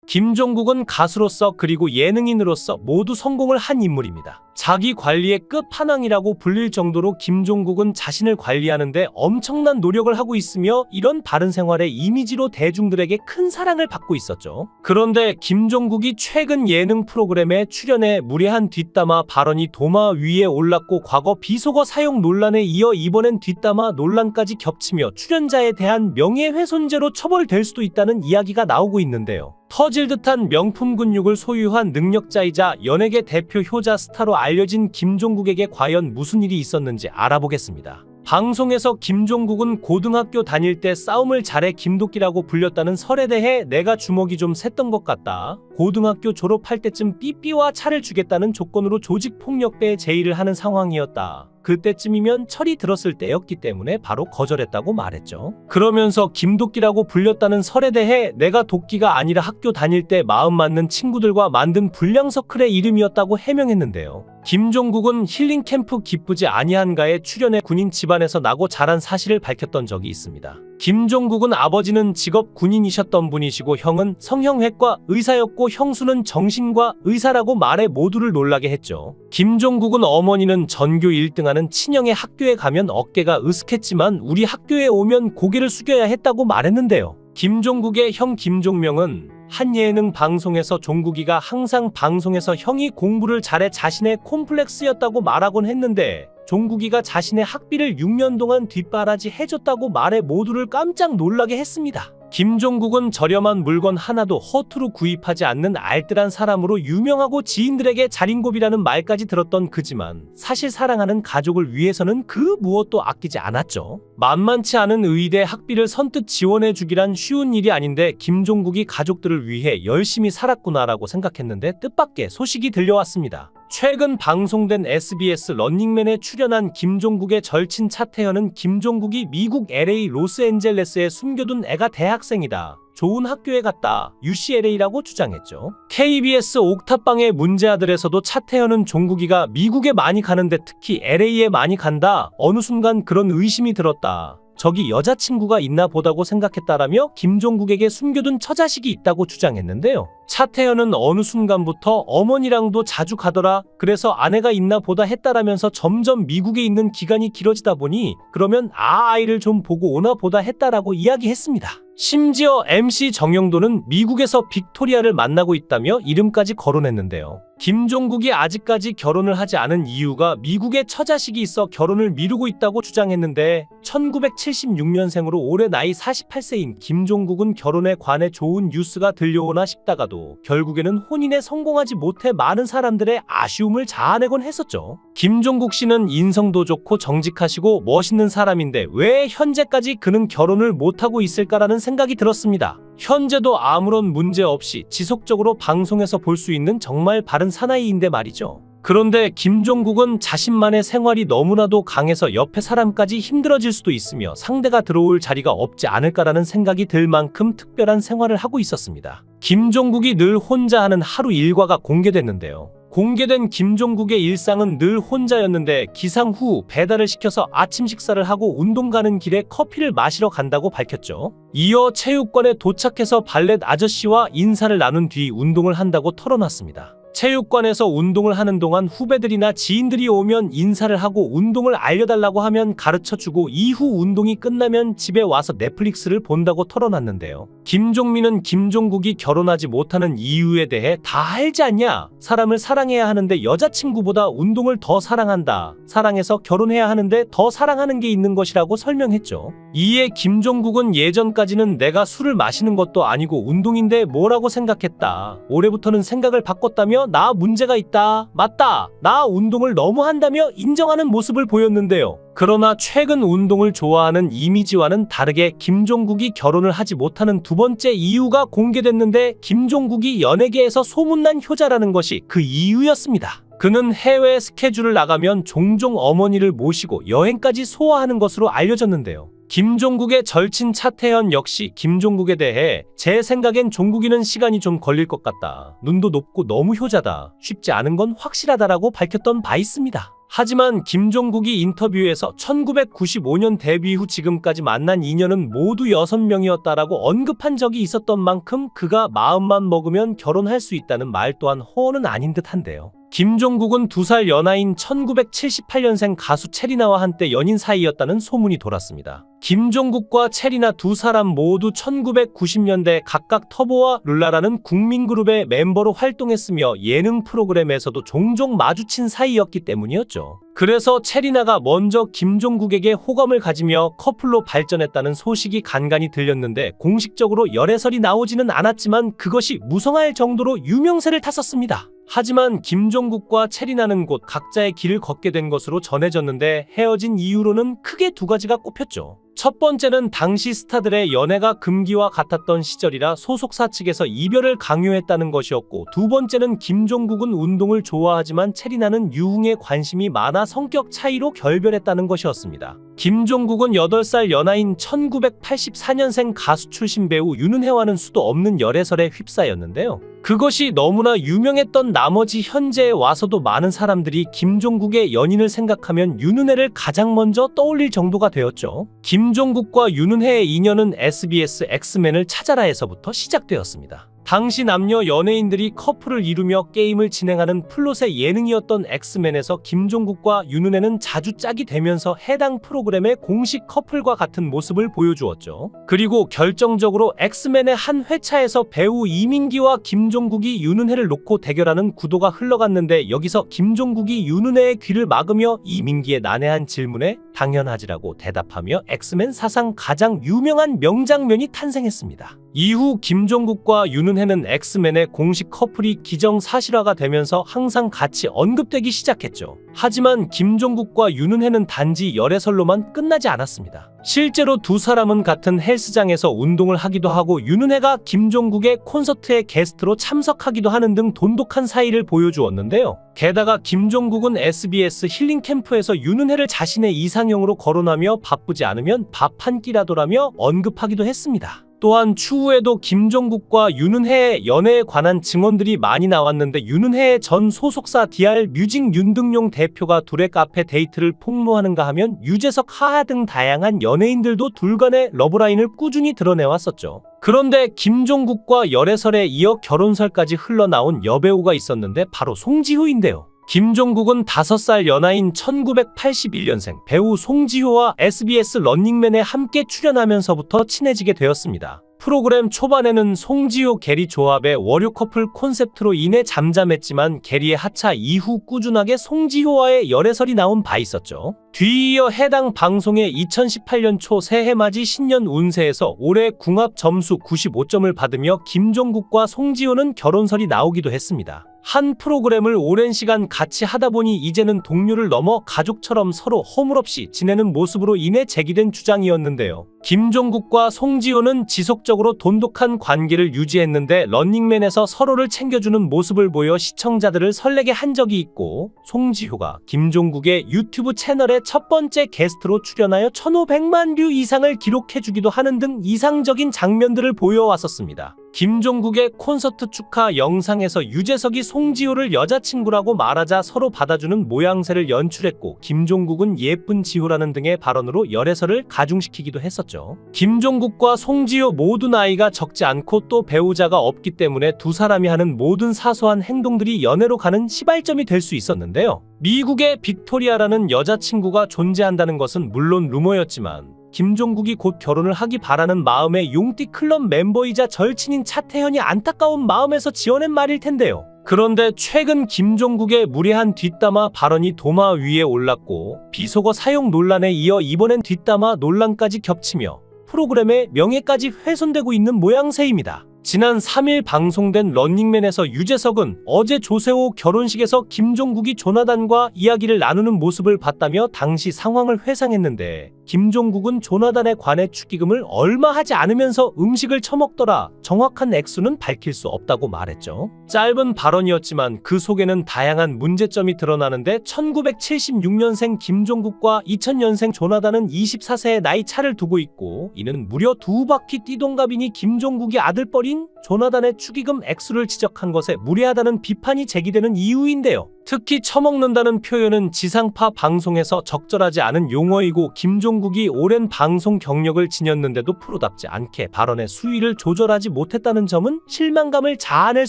김종국은 가수로서 그리고 예능인으로서 모두 성공을 한 인물입니다. 자기 관리의 끝판왕이라고 불릴 정도로 김종국은 자신을 관리하는데 엄청난 노력을 하고 있으며 이런 바른 생활의 이미지로 대중들에게 큰 사랑을 받고 있었죠. 그런데 김종국이 최근 예능 프로그램에 출연해 무례한 뒷담화 발언이 도마 위에 올랐고 과거 비속어 사용 논란에 이어 이번엔 뒷담화 논란까지 겹치며 출연자에 대한 명예훼손죄로 처벌될 수도 있다는 이야기가 나오고 있는데요. 터질 듯한 명품 근육을 소유한 능력자이자 연예계 대표 효자 스타로 알려진 김종국에게 과연 무슨 일이 있었는지 알아보겠습니다. 방송에서 김종국은 고등학교 다닐 때 싸움을 잘해 김도끼라고 불렸다는 설에 대해 내가 주먹이 좀 셌던 것 같다. 고등학교 졸업할 때쯤 삐삐와 차를 주겠다는 조건으로 조직폭력배에 제의를 하는 상황이었다. 그때쯤이면 철이 들었을 때였기 때문에 바로 거절했다고 말했죠. 그러면서 김도끼라고 불렸다는 설에 대해 내가 도끼가 아니라 학교 다닐 때 마음 맞는 친구들과 만든 불량서클의 이름이었다고 해명했는데요. 김종국은 힐링캠프 기쁘지 아니한가에 출연해 군인 집안에서 나고 자란 사실을 밝혔던 적이 있습니다. 김종국은 아버지는 직업 군인이셨던 분이시고 형은 성형외과 의사였고 형수는 정신과 의사라고 말해 모두를 놀라게 했죠. 김종국은 어머니는 전교 1등하는 친형의 학교에 가면 어깨가 으슥했지만 우리 학교에 오면 고개를 숙여야 했다고 말했는데요. 김종국의 형 김종명은 한 예능 방송에서 종국이가 항상 방송에서 형이 공부를 잘해 자신의 콤플렉스였다고 말하곤 했는데 종국이가 자신의 학비를 6년 동안 뒷바라지 해줬다고 말해 모두를 깜짝 놀라게 했습니다. 김종국은 저렴한 물건 하나도 허투루 구입하지 않는 알뜰한 사람으로 유명하고 지인들에게 자린고비라는 말까지 들었던 그지만 사실 사랑하는 가족을 위해서는 그 무엇도 아끼지 않았죠. 만만치 않은 의대 학비를 선뜻 지원해주기란 쉬운 일이 아닌데 김종국이 가족들을 위해 열심히 살았구나라고 생각했는데 뜻밖의 소식이 들려왔습니다. 최근 방송된 SBS 런닝맨에 출연한 김종국의 절친 차태현은 김종국이 미국 LA 로스앤젤레스에 숨겨둔 애가 대학생이다. 좋은 학교에 갔다. UCLA라고 주장했죠. KBS 옥탑방의 문제아들에서도 차태현은 종국이가 미국에 많이 가는데 특히 LA에 많이 간다. 어느 순간 그런 의심이 들었다. 저기 여자친구가 있나 보다고 생각했다라며 김종국에게 숨겨둔 처자식이 있다고 주장했는데요. 차태현은 어느 순간부터 어머니랑도 자주 가더라. 그래서 아내가 있나 보다 했다라면서 점점 미국에 있는 기간이 길어지다 보니 그러면 아이를 좀 보고 오나 보다 했다라고 이야기했습니다. 심지어 MC 정영도는 미국에서 빅토리아를 만나고 있다며 이름까지 거론했는데요. 김종국이 아직까지 결혼을 하지 않은 이유가 미국에 처자식이 있어 결혼을 미루고 있다고 주장했는데 1976년생으로 올해 나이 48세인 김종국은 결혼에 관해 좋은 뉴스가 들려오나 싶다가도 결국에는 혼인에 성공하지 못해 많은 사람들의 아쉬움을 자아내곤 했었죠. 김종국 씨는 인성도 좋고 정직하시고 멋있는 사람인데 왜 현재까지 그는 결혼을 못하고 있을까라는 생각이 들었습니다. 현재도 아무런 문제 없이 지속적으로 방송에서 볼 수 있는 정말 바른 사나이인데 말이죠. 그런데 김종국은 자신만의 생활이 너무나도 강해서 옆에 사람까지 힘들어질 수도 있으며 상대가 들어올 자리가 없지 않을까라는 생각이 들 만큼 특별한 생활을 하고 있었습니다. 김종국이 늘 혼자 하는 하루 일과가 공개됐는데요. 공개된 김종국의 일상은 늘 혼자였는데 기상 후 배달을 시켜서 아침 식사를 하고 운동 가는 길에 커피를 마시러 간다고 밝혔죠. 이어 체육관에 도착해서 발렛 아저씨와 인사를 나눈 뒤 운동을 한다고 털어놨습니다. 체육관에서 운동을 하는 동안 후배들이나 지인들이 오면 인사를 하고 운동을 알려달라고 하면 가르쳐주고 이후 운동이 끝나면 집에 와서 넷플릭스를 본다고 털어놨는데요. 김종민은 김종국이 결혼하지 못하는 이유에 대해 다 알지 않냐? 사람을 사랑해야 하는데 여자친구보다 운동을 더 사랑한다. 사랑해서 결혼해야 하는데 더 사랑하는 게 있는 것이라고 설명했죠. 이에 김종국은 예전까지는 내가 술을 마시는 것도 아니고 운동인데 뭐라고 생각했다. 올해부터는 생각을 바꿨다며 나 문제가 있다. 맞다. 나 운동을 너무 한다며 인정하는 모습을 보였는데요. 그러나 최근 운동을 좋아하는 이미지와는 다르게 김종국이 결혼을 하지 못하는 두 번째 이유가 공개됐는데 김종국이 연예계에서 소문난 효자라는 것이 그 이유였습니다. 그는 해외 스케줄을 나가면 종종 어머니를 모시고 여행까지 소화하는 것으로 알려졌는데요. 김종국의 절친 차태현 역시 김종국에 대해 제 생각엔 종국이는 시간이 좀 걸릴 것 같다. 눈도 높고 너무 효자다. 쉽지 않은 건 확실하다라고 밝혔던 바 있습니다. 하지만 김종국이 인터뷰에서 1995년 데뷔 후 지금까지 만난 인연은 모두 6명이었다라고 언급한 적이 있었던 만큼 그가 마음만 먹으면 결혼할 수 있다는 말 또한 허언은 아닌 듯한데요. 김종국은 2살 연하인 1978년생 가수 체리나와 한때 연인 사이였다는 소문이 돌았습니다. 김종국과 체리나 두 사람 모두 1990년대 각각 터보와 룰라라는 국민그룹의 멤버로 활동했으며 예능 프로그램에서도 종종 마주친 사이였기 때문이었죠. 그래서 체리나가 먼저 김종국에게 호감을 가지며 커플로 발전했다는 소식이 간간히 들렸는데 공식적으로 열애설이 나오지는 않았지만 그것이 무성할 정도로 유명세를 탔었습니다. 하지만 김종국과 체리나는 곧 각자의 길을 걷게 된 것으로 전해졌는데 헤어진 이유로는 크게 2가지가 꼽혔죠. 첫 번째는 당시 스타들의 연애가 금기와 같았던 시절이라 소속사 측에서 이별을 강요했다는 것이었고, 두 번째는 김종국은 운동을 좋아하지만 체리나는 유흥에 관심이 많아 성격 차이로 결별했다는 것이었습니다. 김종국은 8살 연하인 1984년생 가수 출신 배우 윤은혜와는 수도 없는 열애설에 휩싸였는데요. 그것이 너무나 유명했던 나머지 현재에 와서도 많은 사람들이 김종국의 연인을 생각하면 윤은혜를 가장 먼저 떠올릴 정도가 되었죠. 김종국과 윤은혜의 인연은 SBS 엑스맨을 찾아라에서부터 시작되었습니다. 당시 남녀 연예인들이 커플을 이루며 게임을 진행하는 플롯의 예능이었던 엑스맨에서 김종국과 윤은혜는 자주 짝이 되면서 해당 프로그램의 공식 커플과 같은 모습을 보여주었죠. 그리고 결정적으로 엑스맨의 한 회차에서 배우 이민기와 김종국이 윤은혜를 놓고 대결하는 구도가 흘러갔는데, 여기서 김종국이 윤은혜의 귀를 막으며 이민기의 난해한 질문에 당연하지라고 대답하며 엑스맨 사상 가장 유명한 명장면이 탄생했습니다. 이후 김종국과 윤은혜는 엑스맨의 공식 커플이 기정사실화가 되면서 항상 같이 언급되기 시작했죠. 하지만 김종국과 윤은혜는 단지 열애설로만 끝나지 않았습니다. 실제로 두 사람은 같은 헬스장에서 운동을 하기도 하고 윤은혜가 김종국의 콘서트에 게스트로 참석하기도 하는 등 돈독한 사이를 보여주었는데요. 게다가 김종국은 SBS 힐링 캠프에서 윤은혜를 자신의 이상형으로 거론하며 바쁘지 않으면 밥 한 끼라도라며 언급하기도 했습니다. 또한 추후에도 김종국과 윤은혜의 연애에 관한 증언들이 많이 나왔는데, 윤은혜의 전 소속사 DR 뮤직 윤등용 대표가 둘의 카페 데이트를 폭로하는가 하면 유재석, 하하 등 다양한 연예인들도 둘 간의 러브라인을 꾸준히 드러내왔었죠. 그런데 김종국과 열애설에 이어 결혼설까지 흘러나온 여배우가 있었는데 바로 송지효인데요. 김종국은 5살 연하인 1981년생 배우 송지효와 SBS 런닝맨에 함께 출연하면서부터 친해지게 되었습니다. 프로그램 초반에는 송지효 게리 조합의 월요 커플 콘셉트로 인해 잠잠했지만 게리의 하차 이후 꾸준하게 송지효와의 열애설이 나온 바 있었죠. 뒤이어 해당 방송의 2018년 초 새해맞이 신년 운세에서 올해 궁합 점수 95점을 받으며 김종국과 송지효는 결혼설이 나오기도 했습니다. 한 프로그램을 오랜 시간 같이 하다 보니 이제는 동료를 넘어 가족처럼 서로 허물없이 지내는 모습으로 인해 제기된 주장이었는데요. 김종국과 송지효는 지속적으로 돈독한 관계를 유지했는데 런닝맨에서 서로를 챙겨주는 모습을 보여 시청자들을 설레게 한 적이 있고, 송지효가 김종국의 유튜브 채널에 첫 번째 게스트로 출연하여 1,500만 뷰 이상을 기록해주기도 하는 등 이상적인 장면들을 보여왔었습니다. 김종국의 콘서트 축하 영상에서 유재석이 송지효를 여자친구라고 말하자 서로 받아주는 모양새를 연출했고, 김종국은 예쁜 지효라는 등의 발언으로 열애설을 가중시키기도 했었죠. 김종국과 송지효 모두 나이가 적지 않고 또 배우자가 없기 때문에 두 사람이 하는 모든 사소한 행동들이 연애로 가는 시발점이 될 수 있었는데요. 미국의 빅토리아라는 여자친구가 존재한다는 것은 물론 루머였지만, 김종국이 곧 결혼을 하기 바라는 마음에 용띠 클럽 멤버이자 절친인 차태현이 안타까운 마음에서 지어낸 말일 텐데요. 그런데 최근 김종국의 무례한 뒷담화 발언이 도마 위에 올랐고, 비속어 사용 논란에 이어 이번엔 뒷담화 논란까지 겹치며 프로그램의 명예까지 훼손되고 있는 모양새입니다. 지난 3일 방송된 런닝맨에서 유재석은 어제 조세호 결혼식에서 김종국이 조나단과 이야기를 나누는 모습을 봤다며 당시 상황을 회상했는데, 김종국은 조나단에 관해 축의금을 얼마 하지 않으면서 음식을 처먹더라. 정확한 액수는 밝힐 수 없다고 말했죠. 짧은 발언이었지만 그 속에는 다양한 문제점이 드러나는데, 1976년생 김종국과 2000년생 조나단은 24세의 나이 차를 두고 있고, 이는 무려 2바퀴 띠동갑이니 김종국이 아들뻘인 조나단의 축의금 액수를 지적한 것에 무례하다는 비판이 제기되는 이유인데요. 특히 처먹는다는 표현은 지상파 방송에서 적절하지 않은 용어이고 김종국이 오랜 방송 경력을 지녔는데도 프로답지 않게 발언의 수위를 조절하지 못했다는 점은 실망감을 자아낼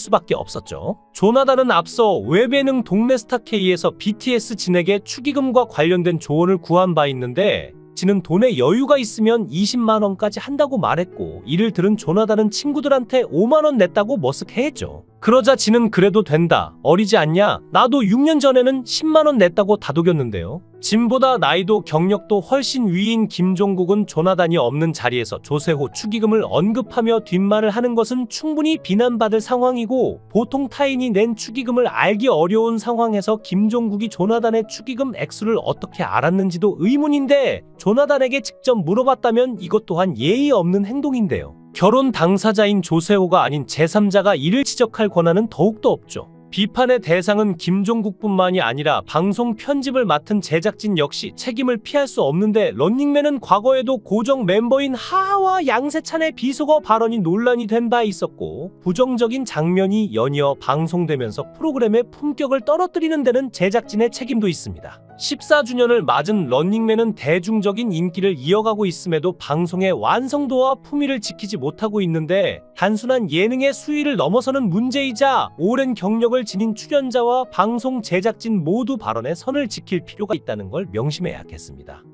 수밖에 없었죠. 조나단은 앞서 웹예능 동네 스타 K에서 BTS 진에게 축의금과 관련된 조언을 구한 바 있는데 지는 돈에 여유가 있으면 20만 원까지 한다고 말했고, 이를 들은 조나단은 친구들한테 5만 원 냈다고 머쓱해했죠. 그러자 지는 그래도 된다, 어리지 않냐, 나도 6년 전에는 10만 원 냈다고 다독였는데요. 진보다 나이도 경력도 훨씬 위인 김종국은 조나단이 없는 자리에서 조세호 축의금을 언급하며 뒷말을 하는 것은 충분히 비난받을 상황이고, 보통 타인이 낸 축의금을 알기 어려운 상황에서 김종국이 조나단의 축의금 액수를 어떻게 알았는지도 의문인데, 조나단에게 직접 물어봤다면 이것 또한 예의 없는 행동인데요. 결혼 당사자인 조세호가 아닌 제3자가 이를 지적할 권한은 더욱더 없죠. 비판의 대상은 김종국뿐만이 아니라 방송 편집을 맡은 제작진 역시 책임을 피할 수 없는데, 런닝맨은 과거에도 고정 멤버인 하하와 양세찬의 비속어 발언이 논란이 된 바 있었고, 부정적인 장면이 연이어 방송되면서 프로그램의 품격을 떨어뜨리는 데는 제작진의 책임도 있습니다. 14주년을 맞은 런닝맨은 대중적인 인기를 이어가고 있음에도 방송의 완성도와 품위를 지키지 못하고 있는데, 단순한 예능의 수위를 넘어서는 문제이자 오랜 경력을 지닌 출연자와 방송 제작진 모두 발언의 선을 지킬 필요가 있다는 걸 명심해야겠습니다.